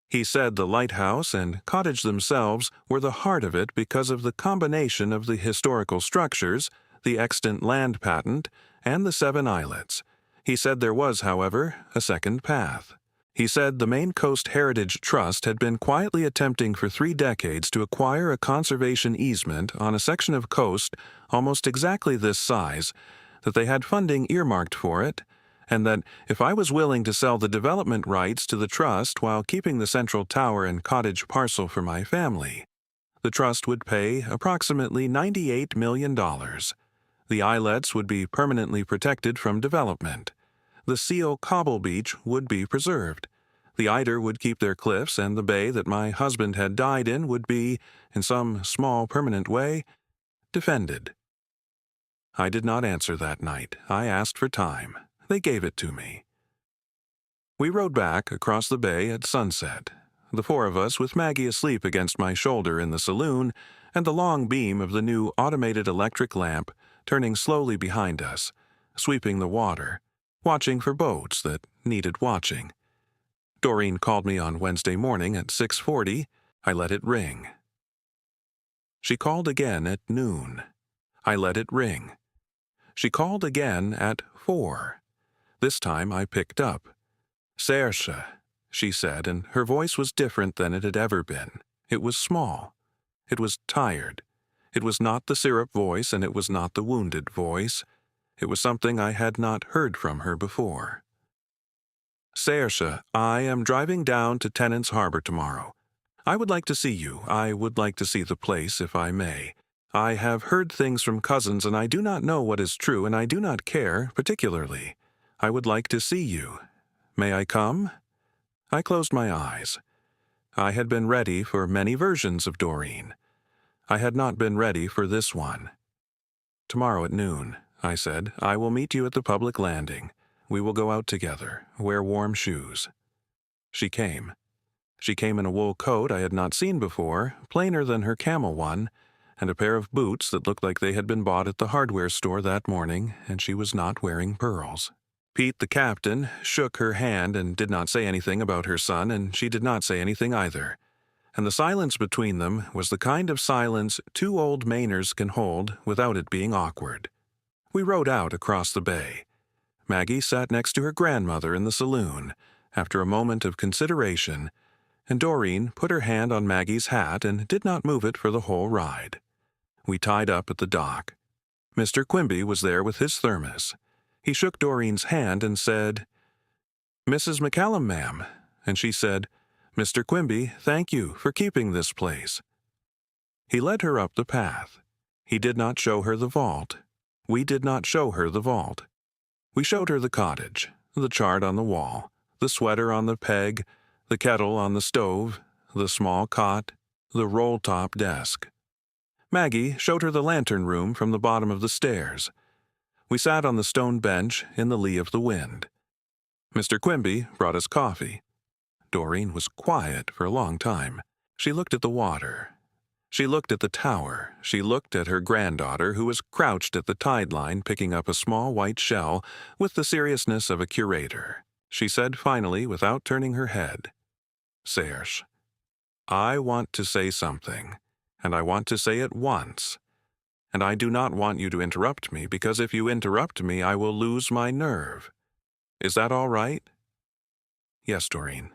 He said the lighthouse and cottage themselves were the heart of it because of the combination of the historical structures, the extant land patent, and the 7 islets. He said there was, however, a second path. He said the Maine Coast Heritage Trust had been quietly attempting for 3 decades to acquire a conservation easement on a section of coast almost exactly this size, that they had funding earmarked for it, and that if I was willing to sell the development rights to the trust while keeping the central tower and cottage parcel for my family, the trust would pay approximately $98 million. The islets would be permanently protected from development. The seal cobble beach would be preserved. The eider would keep their cliffs, and the bay that my husband had died in would be, in some small permanent way, defended. I did not answer that night. I asked for time. They gave it to me. We rode back across the bay at sunset, the 4 of us with Maggie asleep against my shoulder in the saloon, and the long beam of the new automated electric lamp turning slowly behind us, sweeping the water, watching for boats that needed watching. Doreen called me on Wednesday morning at 6:40. I let it ring. She called again at noon. I let it ring. She called again at 4. This time I picked up. "Saoirse," she said, and her voice was different than it had ever been. It was small. It was tired. It was not the syrup voice, and it was not the wounded voice. It was something I had not heard from her before. "Saoirse, I am driving down to Tennant's Harbor tomorrow. I would like to see you. I would like to see the place, if I may. I have heard things from cousins, and I do not know what is true, and I do not care, particularly. I would like to see you. May I come?" I closed my eyes. I had been ready for many versions of Doreen. I had not been ready for this one. "Tomorrow at noon," I said, "I will meet you at the public landing. We will go out together. Wear warm shoes." She came. She came in a wool coat I had not seen before, plainer than her camel one, and a pair of boots that looked like they had been bought at the hardware store that morning, and she was not wearing pearls. Pete, the captain, shook her hand and did not say anything about her son, and she did not say anything either. And the silence between them was the kind of silence 2 old Mainers can hold without it being awkward. We rode out across the bay. Maggie sat next to her grandmother in the saloon, after a moment of consideration, and Doreen put her hand on Maggie's hat and did not move it for the whole ride. We tied up at the dock. Mr. Quimby was there with his thermos. He shook Doreen's hand and said, "Mrs. McCallum, ma'am," and she said, "Mr. Quimby, thank you for keeping this place." He led her up the path. He did not show her the vault. We did not show her the vault. We showed her the cottage, the chart on the wall, the sweater on the peg, the kettle on the stove, the small cot, the roll-top desk. Maggie showed her the lantern room from the bottom of the stairs. We sat on the stone bench in the lee of the wind. Mr. Quimby brought us coffee. Doreen was quiet for a long time. She looked at the water. She looked at the tower. She looked at her granddaughter, who was crouched at the tide line picking up a small white shell with the seriousness of a curator. She said finally, without turning her head, "Serge, I want to say something, and I want to say it once. And I do not want you to interrupt me, because if you interrupt me, I will lose my nerve. Is that all right?" "Yes, Doreen."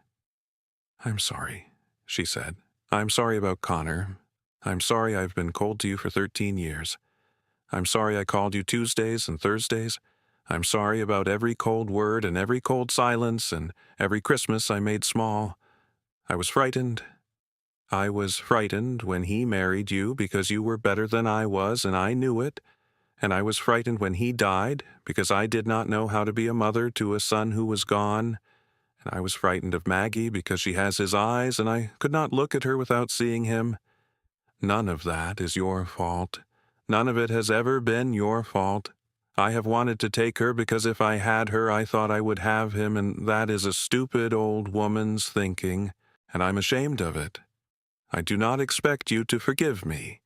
"I'm sorry," she said. "I'm sorry about Connor. I'm sorry I've been cold to you for 13 years. I'm sorry I called you Tuesdays and Thursdays. I'm sorry about every cold word and every cold silence and every Christmas I made small. I was frightened. I was frightened when he married you because you were better than I was, and I knew it. And I was frightened when he died because I did not know how to be a mother to a son who was gone. And I was frightened of Maggie because she has his eyes, and I could not look at her without seeing him. None of that is your fault. None of it has ever been your fault. I have wanted to take her because if I had her, I thought I would have him, and that is a stupid old woman's thinking, and I'm ashamed of it. I do not expect you to forgive me.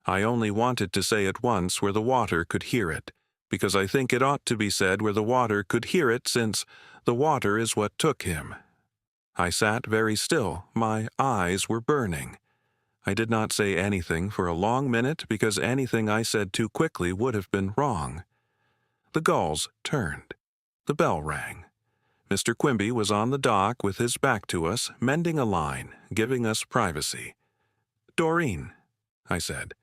I only wanted to say it once where the water could hear it, because I think it ought to be said where the water could hear it, since the water is what took him. I sat very still. My eyes were burning. I did not say anything for a long minute because anything I said too quickly would have been wrong. The gulls turned. The bell rang. Mr. Quimby was on the dock with his back to us, mending a line, giving us privacy. "Doreen," I said,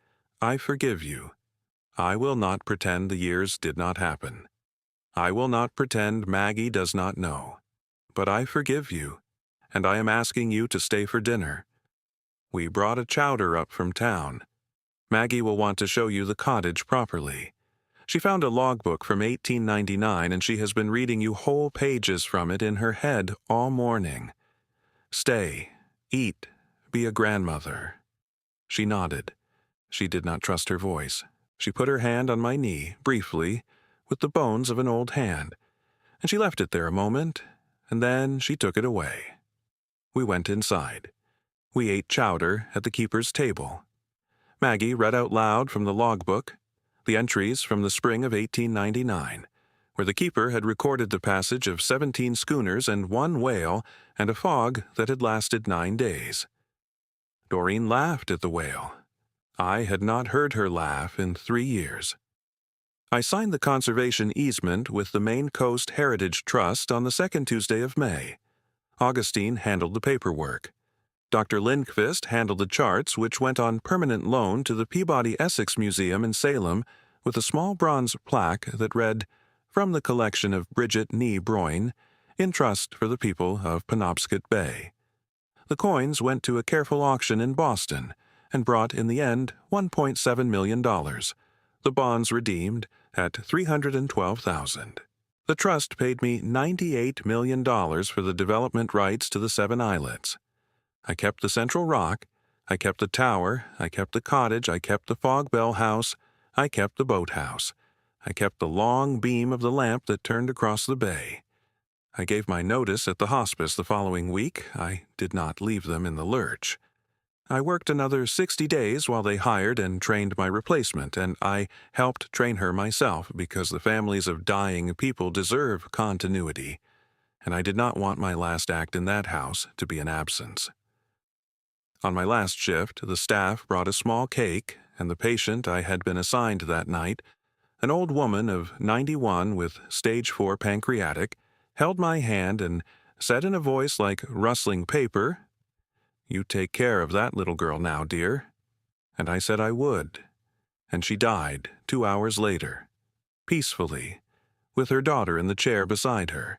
"I forgive you. I will not pretend the years did not happen. I will not pretend Maggie does not know. But I forgive you, and I am asking you to stay for dinner. We brought a chowder up from town. Maggie will want to show you the cottage properly. She found a logbook from 1899, and she has been reading you whole pages from it in her head all morning. Stay, eat, be a grandmother." She nodded. She did not trust her voice. She put her hand on my knee, briefly, with the bones of an old hand, and she left it there a moment, and then she took it away. We went inside. We ate chowder at the keeper's table. Maggie read out loud from the logbook the entries from the spring of 1899, where the keeper had recorded the passage of 17 schooners and 1 whale and a fog that had lasted 9 days. Doreen laughed at the whale. I had not heard her laugh in 3 years. I signed the conservation easement with the Maine Coast Heritage Trust on the 2nd Tuesday of May. Augustine handled the paperwork. Dr. Lindqvist handled the charts, which went on permanent loan to the Peabody Essex Museum in Salem with a small bronze plaque that read, "From the collection of Bridget Nee Broyne, in trust for the people of Penobscot Bay." The coins went to a careful auction in Boston and brought in the end $1.7 million. The bonds redeemed at $312,000. The trust paid me $98 million for the development rights to the 7 islets. I kept the Central Rock, I kept the tower, I kept the cottage, I kept the fog bell house, I kept the boathouse. I kept the long beam of the lamp that turned across the bay. I gave my notice at the hospice the following week. I did not leave them in the lurch. I worked another 60 days while they hired and trained my replacement, and I helped train her myself because the families of dying people deserve continuity, and I did not want my last act in that house to be an absence. On my last shift, the staff brought a small cake, and the patient I had been assigned that night, an old woman of 91 with stage 4 pancreatic, held my hand and said in a voice like rustling paper, "You take care of that little girl now, dear." And I said I would. And she died 2 hours later, peacefully, with her daughter in the chair beside her,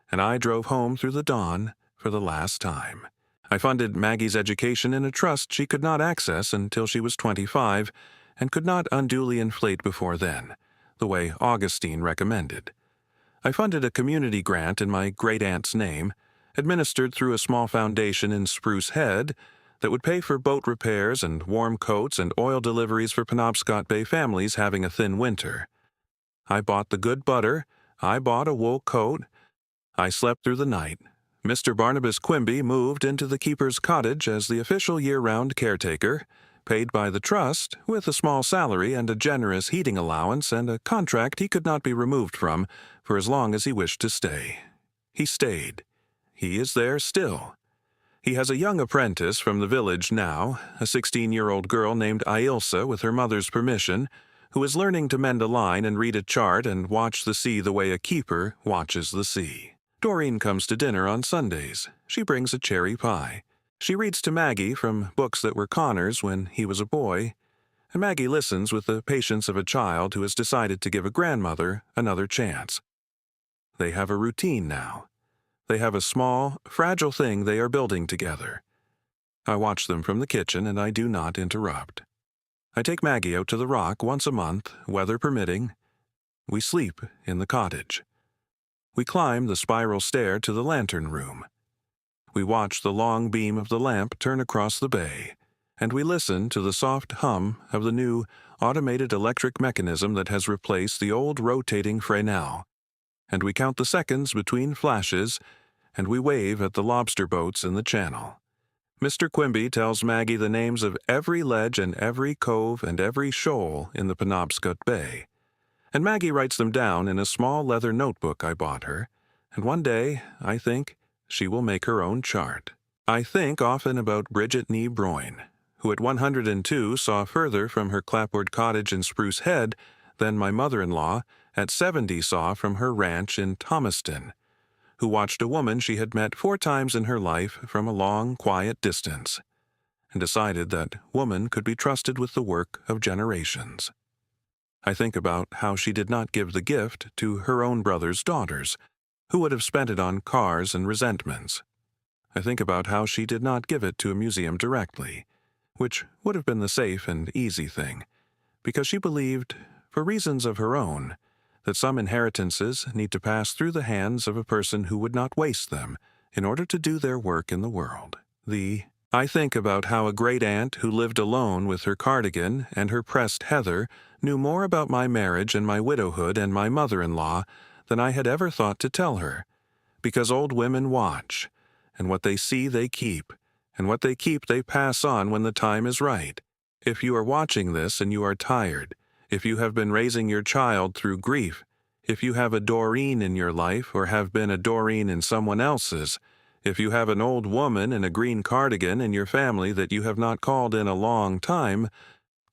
and I drove home through the dawn for the last time. I funded Maggie's education in a trust she could not access until she was 25 and could not unduly inflate before then, the way Augustine recommended. I funded a community grant in my great-aunt's name, administered through a small foundation in Spruce Head, that would pay for boat repairs and warm coats and oil deliveries for Penobscot Bay families having a thin winter. I bought the good butter. I bought a wool coat. I slept through the night. Mr. Barnabas Quimby moved into the keeper's cottage as the official year-round caretaker, paid by the trust, with a small salary and a generous heating allowance and a contract he could not be removed from for as long as he wished to stay. He stayed. He is there still. He has a young apprentice from the village now, a 16-year-old girl named Ailsa with her mother's permission, who is learning to mend a line and read a chart and watch the sea the way a keeper watches the sea. Doreen comes to dinner on Sundays. She brings a cherry pie. She reads to Maggie from books that were Connor's when he was a boy, and Maggie listens with the patience of a child who has decided to give a grandmother another chance. They have a routine now. They have a small, fragile thing they are building together. I watch them from the kitchen and I do not interrupt. I take Maggie out to the rock once a month, weather permitting. We sleep in the cottage. We climb the spiral stair to the lantern room. We watch the long beam of the lamp turn across the bay, and we listen to the soft hum of the new automated electric mechanism that has replaced the old rotating Fresnel, and we count the seconds between flashes, and we wave at the lobster boats in the channel. Mr. Quimby tells Maggie the names of every ledge and every cove and every shoal in the Penobscot Bay, and Maggie writes them down in a small leather notebook I bought her, and one day, I think, she will make her own chart. I think often about Bridget Nee Broyne, who at 102 saw further from her clapboard cottage in Spruce Head than my mother-in-law at 70 saw from her ranch in Thomaston, who watched a woman she had met 4 times in her life from a long, quiet distance, and decided that woman could be trusted with the work of generations. I think about how she did not give the gift to her own brother's daughters, who would have spent it on cars and resentments. I think about how she did not give it to a museum directly, which would have been the safe and easy thing, because she believed, for reasons of her own, that some inheritances need to pass through the hands of a person who would not waste them in order to do their work in the world. I think about how a great-aunt who lived alone with her cardigan and her pressed heather knew more about my marriage and my widowhood and my mother-in-law than I had ever thought to tell her, because old women watch, and what they see they keep, and what they keep they pass on when the time is right. If you are watching this and you are tired, if you have been raising your child through grief, if you have a Doreen in your life or have been a Doreen in someone else's, if you have an old woman in a green cardigan in your family that you have not called in a long time,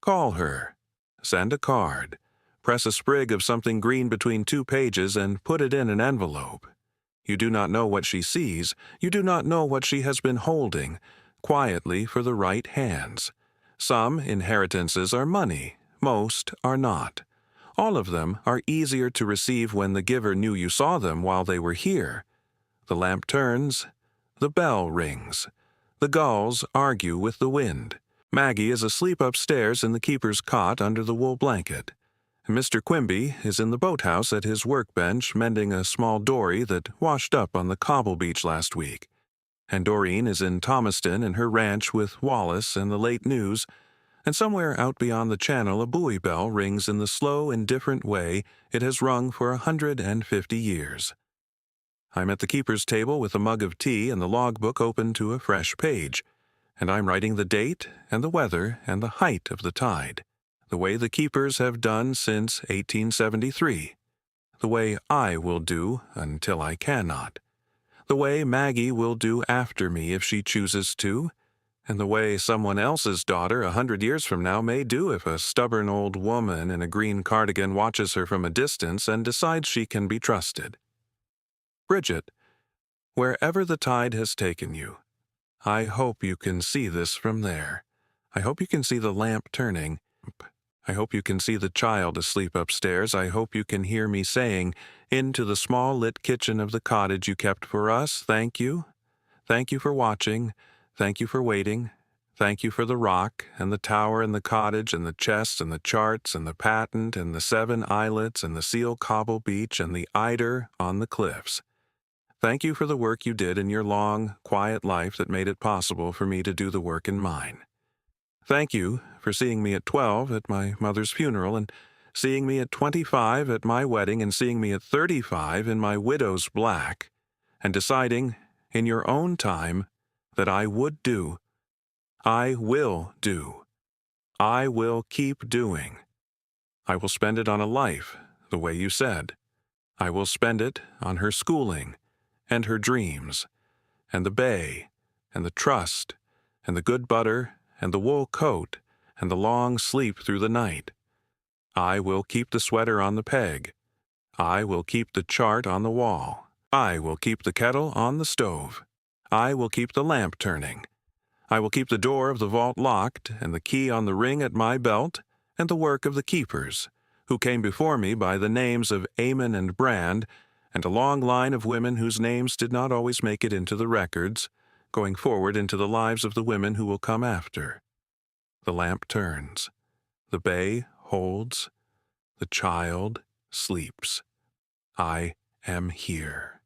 call her. Send a card. Press a sprig of something green between 2 pages and put it in an envelope. You do not know what she sees. You do not know what she has been holding, quietly for the right hands. Some inheritances are money. Most are not. All of them are easier to receive when the giver knew you saw them while they were here. The lamp turns. The bell rings. The gulls argue with the wind. Maggie is asleep upstairs in the keeper's cot under the wool blanket. Mr. Quimby is in the boathouse at his workbench mending a small dory that washed up on the cobble beach last week. And Doreen is in Thomaston in her ranch with Wallace and the late news, and somewhere out beyond the channel a buoy bell rings in the slow, indifferent way it has rung for 150 years. I'm at the keeper's table with a mug of tea and the logbook open to a fresh page, and I'm writing the date and the weather and the height of the tide, the way the keepers have done since 1873, the way I will do until I cannot, the way Maggie will do after me if she chooses to, and the way someone else's daughter 100 years from now may do if a stubborn old woman in a green cardigan watches her from a distance and decides she can be trusted. Bridget, wherever the tide has taken you, I hope you can see this from there. I hope you can see the lamp turning. I hope you can see the child asleep upstairs. I hope you can hear me saying, into the small lit kitchen of the cottage you kept for us, thank you. Thank you for watching. Thank you for waiting. Thank you for the rock, and the tower and the cottage, and the chests and the charts, and the patent, and the 7 islets, and the seal cobble beach, and the eider on the cliffs. Thank you for the work you did in your long, quiet life that made it possible for me to do the work in mine. Thank you for seeing me at 12 at my mother's funeral, and seeing me at 25 at my wedding and seeing me at 35 in my widow's black, and deciding, in your own time, that I would do. I will do. I will keep doing. I will spend it on a life, the way you said. I will spend it on her schooling, and her dreams, and the bay, and the trust, and the good butter, and the wool coat, and the long sleep through the night. I will keep the sweater on the peg. I will keep the chart on the wall. I will keep the kettle on the stove. I will keep the lamp turning. I will keep the door of the vault locked, and the key on the ring at my belt, and the work of the keepers, who came before me by the names of Ammon and Brand, and a long line of women whose names did not always make it into the records, going forward into the lives of the women who will come after. The lamp turns. The bay holds. The child sleeps. I am here.